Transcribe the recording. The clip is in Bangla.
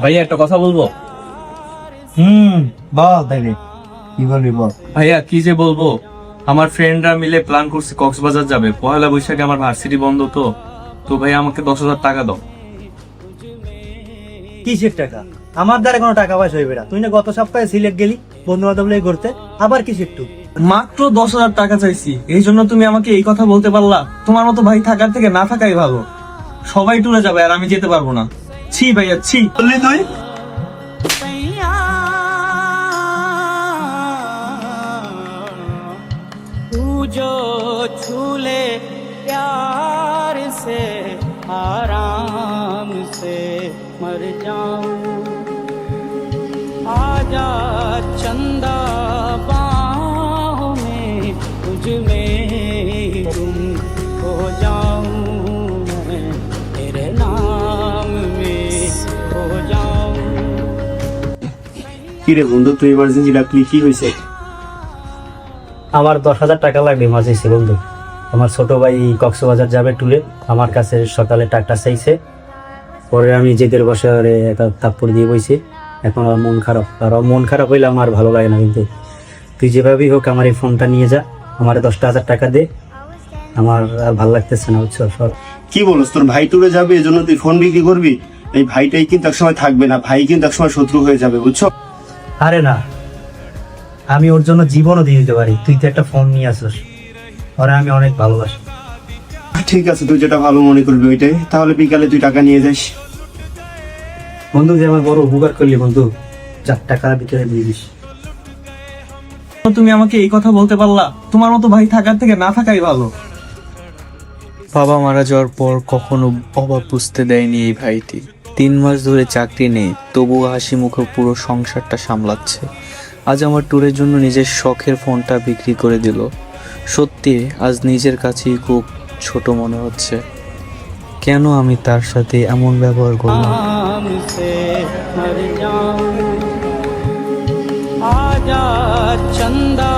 ভাইয়া একটা কথা বলবো। বল তাইলে কি বলবি বল। ভাইয়া কি যে বলবো, আমার ফ্রেন্ডরা মিলে প্ল্যান করছে কক্সবাজার যাবে। পয়লা বৈশাখে আমার ভার্সিটি বন্ধ তো তো ভাইয়া আমাকে 10,000 টাকা দাও। কিসের টাকা? আমার দ্বারা কোনো টাকা পয়সা হইবে না। তুই না গত সপ্তাহে সিলেট গেলি বন্ধু বান্ধব নিয়ে ঘুরতে, আবার কিসের টু? মাত্র 10,000 টাকা চাইছি, এই জন্য তুমি আমাকে এই কথা বলতে পারলা? তোমার মতো ভাই থাকার থেকে না থাকাই ভালো। সবাই টুরে যাবে আর আমি যেতে পারবো না। ছি ভাইয়া ছি। বললি তুই जो छूले प्यार से आराम से मर जाऊं आजा चंदा बाहों में तुझ में तुम हो जाऊं मैं तेरे नाम में हो जाऊं। কি রে বন্ধু, তুই ইমার্জেন্সি ডাকলি, কি হয়েছে? আমার 10,000 টাকা লাগবে ইমার্জেন্সি বন্ধু। আমার ছোট ভাই কক্সবাজার যাবে ট্যুরে, আমার কাছে সকালে টাকা চাইছে। পরে আমি জেদের বসে থাপ্পড় দিয়ে বইছি। এখন আমার মন খারাপ, আর মন খারাপ হইলে আমার ভালো লাগে না। কিন্তু তুই যেভাবেই হোক আমার এই ফোনটা নিয়ে যা, আমার 10,000 টাকা দে। আমার আর ভালো লাগতেছে না, বুঝছো? কি বলছ, তোর ভাই টুরে যাবে এজন্য তুই ফোন বিক্রি করবি? এই ভাইটাই কিন্তু একসময় থাকবে না, ভাই কিন্তু একসময় শত্রু হয়ে যাবে, বুঝছো? আরে না, আমি ওর জন্য জীবনও দিয়ে দিতে পারি। তুই তো একটা ফোন নিয়ে আসিস, ওরা আমি অনেক ভালোবাসি। ঠিক আছে, তুই যেটা ভালো মনে করবি ওইটাই। তাহলে বিকালে তুই টাকা নিয়ে যাস। বন্ধু, যে আমার বড় উপকার করলি বন্ধু, 4 টাকা ভিতরে দিয়ে দিস। তুমি আমাকে এই কথা বলতে পারলা? তোমার মতো ভাই থাকার থেকে না থাকাই ভালো। বাবা মারা যাওয়ার পর কখনো অভাব বুঝতে দেয়নি এই ভাইটি। 3 মাস ধরে চাকরি নেই, তবুও হাসি মুখে পুরো সংসারটা সামলাচ্ছে। আজ আমার ট্যুরের জন্য নিজের শখের ফোনটা বিক্রি করে দিল। সত্যি আজ নিজের কাছেই খুব ছোট মনে হচ্ছে। কেন আমি তার সাথে এমন ব্যবহার করলাম? से मर जाऊं आजा चंदा